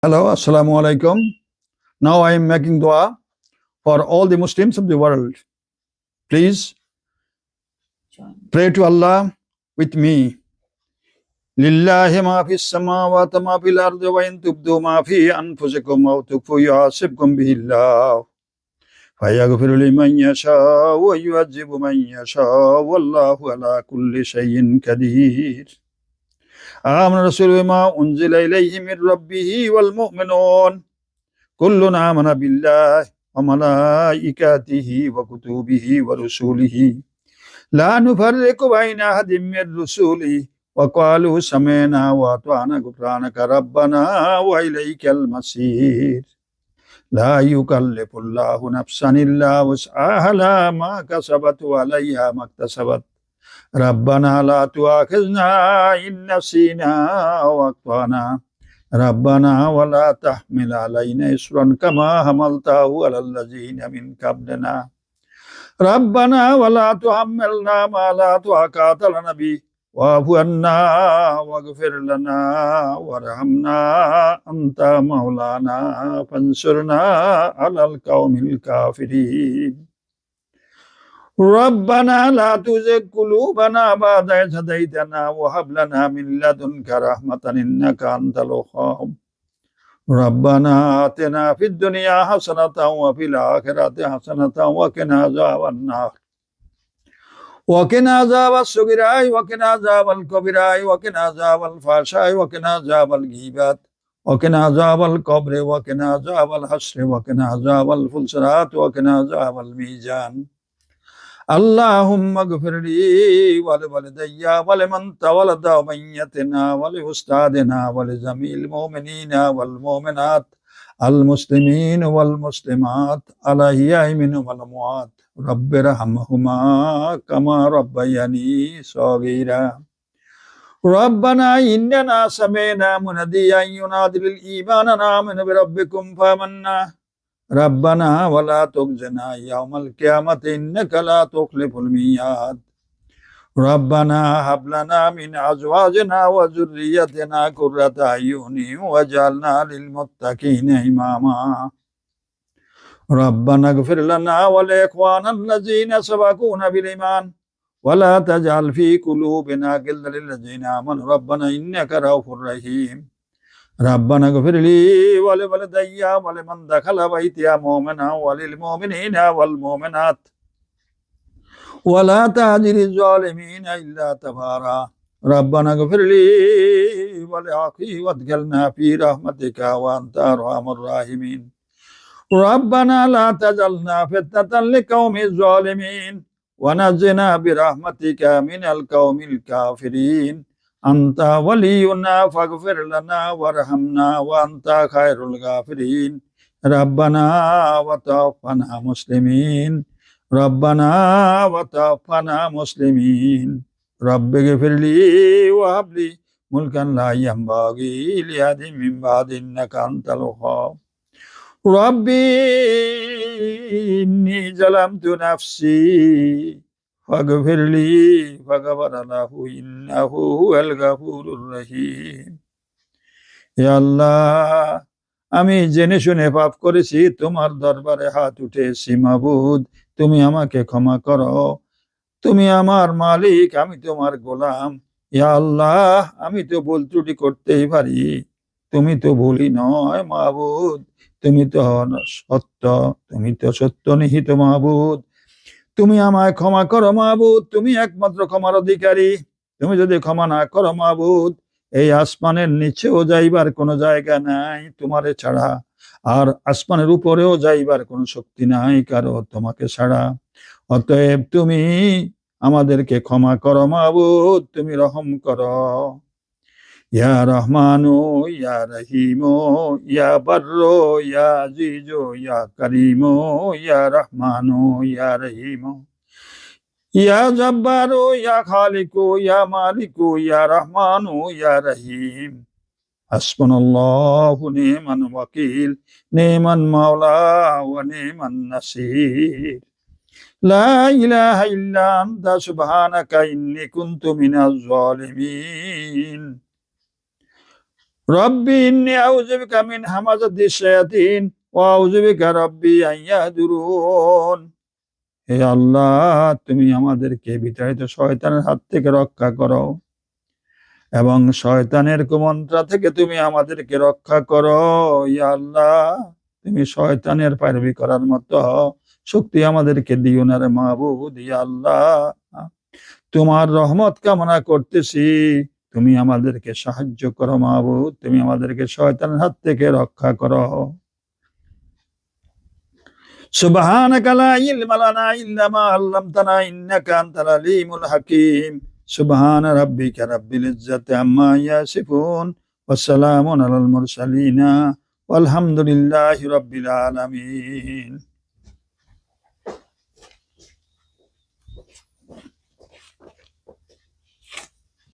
Hello, Assalamu alaikum. Now I am making dua for all the Muslims of the world. Please pray to Allah with me. Lillahi ma fi samawati ma fil ardi wa in tubdu ma fi anfusikum aw tukhfu yuhasibkum bihi Allah. فيغفر لمن يشاء ويعذب من يشاء والله على كل شيء قدير. آمن الرسول بما أنزل إليه من ربه والمؤمنون كل آمن بالله وملائكته وكتبه ورسوله لا نفرق بين أحد من رسوله وقالوا سمعنا وأطعنا غفرانك ربنا وإليك المصير. لا يكلف الله نفسا إلا وسعها لها ما كسبت وعليها ما اكتسبت ربنا لا تؤاخذنا إن نسينا أو أخطأنا ربنا ولا تحمل علينا إصرا كما حملته على الذين من قبلنا ربنا ولا تحملنا ما لا طاقة لنا به واعف عنا واغفر لنا وارحمنا أنت مولانا فانصرنا على القوم الكافرين. ربنا لا تزغ قلوبنا بعد إذ هديتنا وهب لنا من لدنك رحمة إنك أنت الوهاب. ربنا آتنا في الدنيا حسنة وفي الآخرة حسنة وقنا عذاب النار وقنا عذاب السجراء وقنا عذاب الكبراء وقنا عذاب الفحشاء وقنا عذاب الغيبات وقنا عذاب القبر وقنا عذاب الحشر وقنا عذاب الفلسرات وقنا عذاب الميزان. اللهم اغفر لي ولوالدي ولمن تولد وميتنا ولأستاذنا ولجميع المؤمنين والمؤمنات المسلمين والمسلمات الأحياء منهم والأموات رب ارحمهما كما ربياني صغيرا. ربنا إننا سمعنا مناديا ينادي للإيمان أن آمنوا بربكم فآمنا ربنا ولا تخزنا يوم القيامة إنك لا تخلف الميعاد. ربنا هب لنا من أزواجنا وذريتنا قرة أعين واجعلنا للمتقين إماما. ربنا اغفر لنا ولإخواننا الذين سبقونا بالإيمان ولا تجعل في قلوبنا غلا للذين آمنوا ربنا إنك رؤوف رحيم. ربنا اغفر لي ولوالدي ولمن دخل بيتي مؤمنا وللمؤمنين والمؤمنات ولا تهجر الظالمين إلا تبارا. ربنا اغفر لي ولأخي وادخلنا في رحمتك وأنت أرحم الراحمين. ربنا لا تجعلنا فتنة لقوم الظالمين ونجنا برحمتك من القوم الكافرين. أنت ولينا فاغفر لنا وارحمنا وأنت خير الغافرين. ربنا وتوفنا مسلمين ربنا وتوفنا مسلمين. رب اغفر لي وهب لي ملكا لا ينبغي لأحد من بعد إنك أنت الوهاب. ربي إني ظلمت نفسي فاغفر لي فغفر له إنه هو الغفور الرحيم. يا الله আমি জেনে শুনে পাপ করেছি, তোমার দরবারে হাত উঠেছি মাবুদ, তুমি আমাকে ক্ষমা করো। তুমি আমার মালিক, আমি তোমার গোলাম। ইয়া আল্লাহ, আমি তো ভুল ত্রুটি করতেই পারি, তুমি তো ভুলই নয় মাবুদ। তুমি তো সত্য, তুমি তো সত্য নিহিত মাবুদ। তুমি আমায় ক্ষমা করো মাবুদ, তুমি একমাত্র ক্ষমার অধিকারী। তুমি যদি ক্ষমা না করো মাবুদ, এই আসমানের নিচেও যাইবার কোনো জায়গা নাই তোমারে ছাড়া, আর আসমানের উপরেও যাইবার কোনো শক্তি নাই কারো তোমাকে ছাড়া। অতএব তুমি আমাদেরকে ক্ষমা করো মাবুদ, তুমি রহম করো। ইয়া রহমানু ইয়া রহিমু ইয়া বাররু ইয়া আজিজু ইয়া কারিমু ইয়া রহমানু ইয়া রহিমু ইয়া জব্বারু ইয়া খালিকু ইয়া মালিকু ইয়া রহমানু ইয়া রহিম। হাসবুনাল্লাহু নি'মান ওয়াকিল নি'মান মাওলা ওয়া নি'মান নাসির। লা ইলাহা ইল্লা আনতা সুবহানাকা ইন্নী কুনতু মিনাজ জালিমিন। রব্বি ইন্নী আউযু বিকা মিন হামাযাতিশ শায়াতিন ওয়া আউযু বিকা রব্বি আন ইয়াহদুরুন। হে আল্লাহ, তুমি আমাদেরকে বিতাড়িত শয়তানের হাত থেকে রক্ষা করো এবং শয়তানের কুমন্ত্রা থেকে তুমি আমাদেরকে রক্ষা করো। ইয়া আল্লাহ, তুমি শয়তানের পায়রবি করার মতো শক্তি আমাদেরকে দিও না রে মাহবুব। ইয়া আল্লাহ, তোমার রহমত কামনা করতেছি, তুমি আমাদেরকে সাহায্য করো মাহবুব, তুমি আমাদেরকে শয়তানের হাত থেকে রক্ষা করো। সুবহানাকা লা ইলমা লানা ইল্লা মা আল্লামতানা ইন্নাকা আনতাল আলিমুল হাকিম। সুবহান রাব্বিকা রাব্বিল ইজ্জাতি আম্মা ইয়াসিফুন ওয়া সালামুন আলাল মুরসালিন ওয়ালহামদুলিল্লাহি রাব্বিল আলামিন।